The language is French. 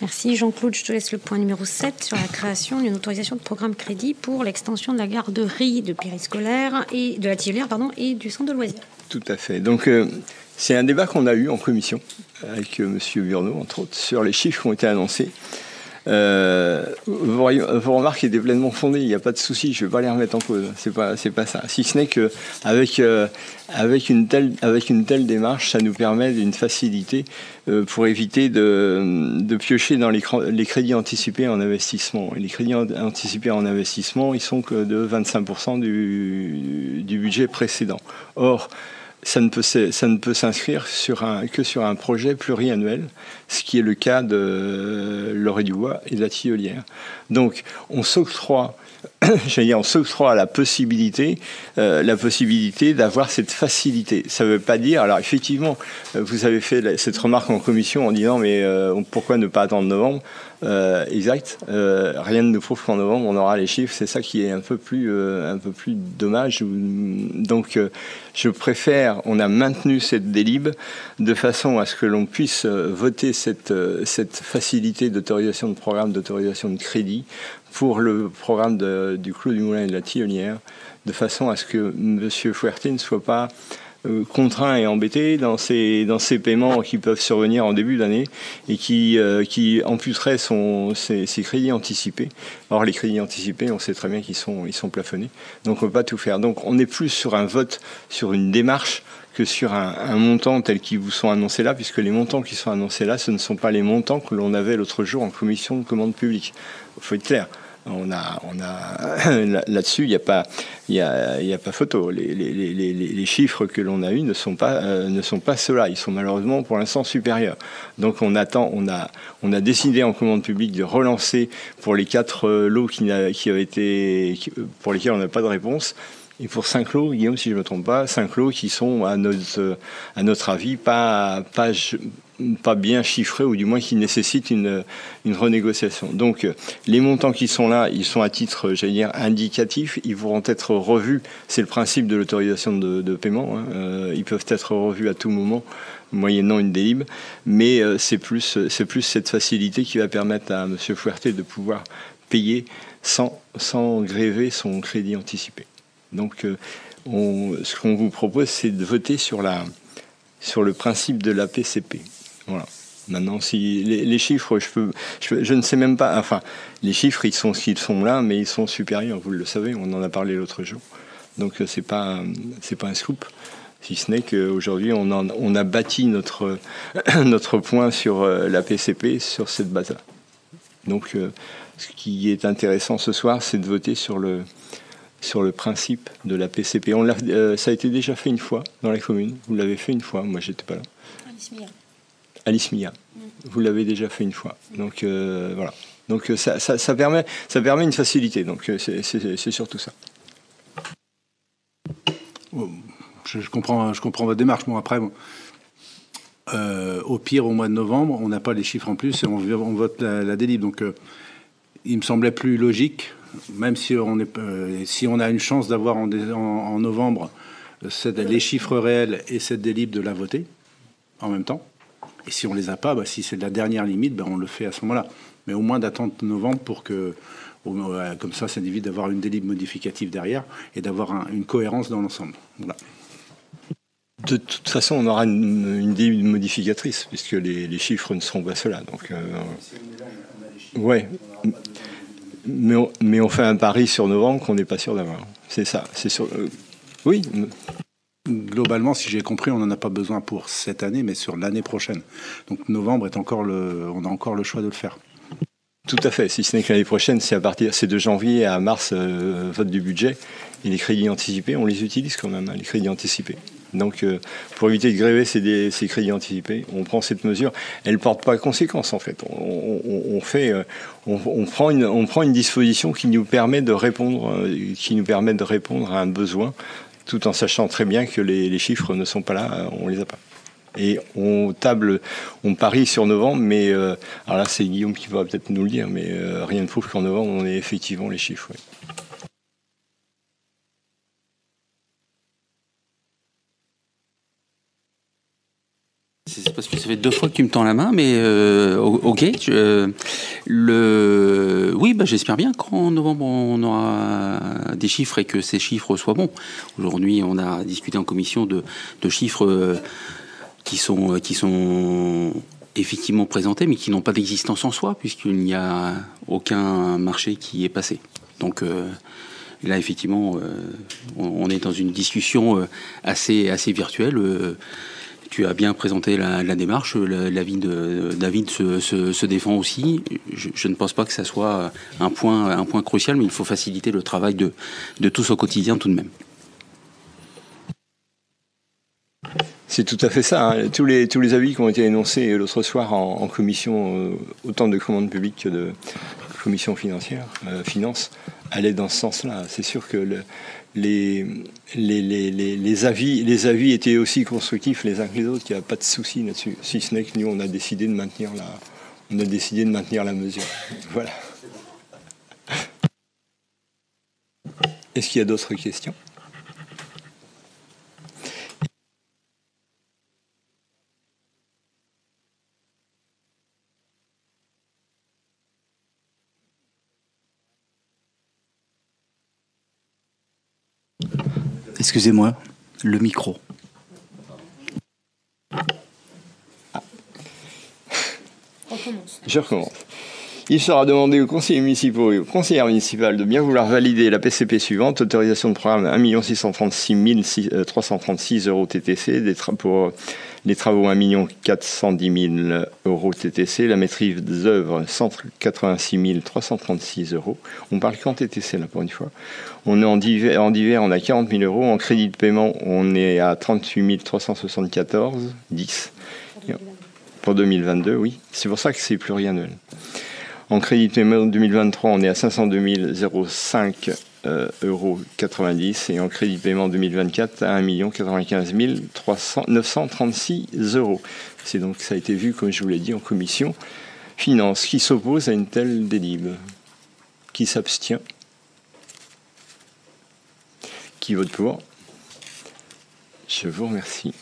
Merci Jean-Claude, je te laisse le point numéro 7 sur la création d'une autorisation de programme crédit pour l'extension de la garderie de périscolaire et de la tilleulière et du centre de loisirs. Tout à fait. Donc c'est un débat qu'on a eu en commission avec M. Burneau, entre autres, sur les chiffres qui ont été annoncés. Vos remarques étaient pleinement fondées, il n'y a pas de souci, je ne vais pas les remettre en cause, c'est pas ça. Si ce n'est qu'avec une telle démarche, ça nous permet d'une facilité pour éviter de piocher dans les crédits anticipés en investissement. Et les crédits anticipés en investissement, ils sont que de 25% du budget précédent. Or, ça ne peut s'inscrire que sur un projet pluriannuel, ce qui est le cas de l'Orée-du-Bois et de la Tilleulière. Donc, on s'octroie la possibilité d'avoir cette facilité. Ça ne veut pas dire... Alors, effectivement, vous avez fait cette remarque en commission en disant mais pourquoi ne pas attendre novembre ? Exact. Rien ne nous prouve qu'en novembre on aura les chiffres. C'est ça qui est un peu plus dommage. Donc, je préfère. On a maintenu cette délib de façon à ce que l'on puisse voter cette facilité d'autorisation de programme, d'autorisation de crédit pour le programme du Clos du Moulin et de la Tilleulière, de façon à ce que M. Fouerté ne soit pas contraint et embêté dans ces paiements qui peuvent survenir en début d'année et qui amputeraient ses crédits anticipés. Or, les crédits anticipés, on sait très bien qu'ils sont plafonnés. Donc, on ne peut pas tout faire. Donc, on est plus sur un vote, sur une démarche que sur un montant tel qu'ils vous sont annoncés là, puisque les montants qui sont annoncés là, ce ne sont pas les montants que l'on avait l'autre jour en commission de commande publique. Il faut être clair. On a là-dessus, il n'y a pas photo. Les chiffres que l'on a eus ne sont pas ceux-là. Ils sont malheureusement pour l'instant supérieurs. Donc on a décidé en commande publique de relancer pour les 4 lots pour lesquels on n'a pas de réponse. Et pour 5 lots, Guillaume, si je ne me trompe pas, 5 lots qui sont à notre avis pas bien chiffrés, ou du moins qui nécessitent une renégociation. Donc les montants qui sont là, ils sont à titre, indicatif, ils vont être revus, c'est le principe de l'autorisation de paiement, ils peuvent être revus à tout moment, moyennant une délib, mais c'est plus cette facilité qui va permettre à M. Fouerté de pouvoir payer sans gréver son crédit anticipé. Donc ce qu'on vous propose, c'est de voter sur le principe de la PCP. Voilà. Maintenant, si les chiffres, je ne sais même pas. Enfin, les chiffres, ils sont là, mais ils sont supérieurs. Vous le savez, on en a parlé l'autre jour. Donc, c'est pas un scoop. Si ce n'est qu'aujourd'hui, on a bâti notre point sur la PCP sur cette base-là. Donc, ce qui est intéressant ce soir, c'est de voter sur le principe de la PCP. Ça a été déjà fait une fois dans la commune. Vous l'avez fait une fois. Moi, j'étais pas là. Alice Mia. Vous l'avez déjà fait une fois. Donc voilà. Donc ça permet une facilité. Donc c'est surtout ça. Je comprends votre démarche. Bon, après, au pire, au mois de novembre, on n'a pas les chiffres en plus et on vote la délib. Donc il me semblait plus logique, même si on a une chance d'avoir en novembre les chiffres réels et cette délib, de la voter en même temps. Et si on les a pas, si c'est la dernière limite, on le fait à ce moment-là. Mais au moins d'attendre novembre pour que, comme ça évite d'avoir une délib modificative derrière et d'avoir une cohérence dans l'ensemble. Voilà. De toute façon, on aura une délib modificatrice, puisque les chiffres ne seront pas ceux-là. Donc, ouais. Mais on fait un pari sur novembre qu'on n'est pas sûr d'avoir. C'est ça. C'est sûr. Oui. Globalement, si j'ai compris, on n'en a pas besoin pour cette année, mais sur l'année prochaine. Donc novembre on a encore le choix de le faire. Tout à fait. Si ce n'est que l'année prochaine, c'est de janvier à mars, vote du budget. Et les crédits anticipés, on les utilise quand même, les crédits anticipés. Donc, pour éviter de gréver ces crédits anticipés, on prend cette mesure. Elle ne porte pas de conséquences, en fait. On prend une disposition qui nous permet de répondre à un besoin, tout en sachant très bien que les chiffres ne sont pas là, on les a pas. Et on parie sur novembre, mais alors là c'est Guillaume qui va peut-être nous le dire, mais rien ne prouve qu'en novembre on ait effectivement les chiffres. Oui. parce que ça fait 2 fois que tu me tends la main, mais ok. Oui, j'espère bien qu'en novembre, on aura des chiffres et que ces chiffres soient bons. Aujourd'hui, on a discuté en commission de chiffres qui sont effectivement présentés, mais qui n'ont pas d'existence en soi, puisqu'il n'y a aucun marché qui est passé. Donc là, effectivement, on est dans une discussion assez virtuelle. Tu as bien présenté la démarche. L'avis de David se défend aussi. Je ne pense pas que ça soit un point crucial, mais il faut faciliter le travail de tous au quotidien tout de même. C'est tout à fait ça. Hein. Tous les avis qui ont été énoncés l'autre soir en commission, autant de commandes publiques que de commission financière, finance, allaient dans ce sens-là. C'est sûr que les avis étaient aussi constructifs les uns que les autres. Il n'y a pas de souci là-dessus. Si ce n'est que nous, on a décidé de maintenir la mesure. Voilà. Est-ce qu'il y a d'autres questions ? Excusez-moi, le micro. Je recommence. Il sera demandé aux conseillers municipaux et aux conseillères municipales de bien vouloir valider la PCP suivante. Autorisation de programme 1 636 336 euros TTC pour les travaux 1 410 000 euros TTC. La maîtrise d'œuvre 186 336 euros. On parle qu'en TTC là pour une fois. On est en divers, on a 40 000 euros. En crédit de paiement, on est à 38 374, 10. Pour 2022, oui. C'est pour ça que c'est pluriannuel. En crédit de paiement 2023, on est à 502 005 euros 90 et en crédit de paiement 2024 à 1 95 936 euros. C'est donc, ça a été vu, comme je vous l'ai dit, en commission finance. Qui s'oppose à une telle délib? Qui s'abstient? Qui vote pour? Je vous remercie.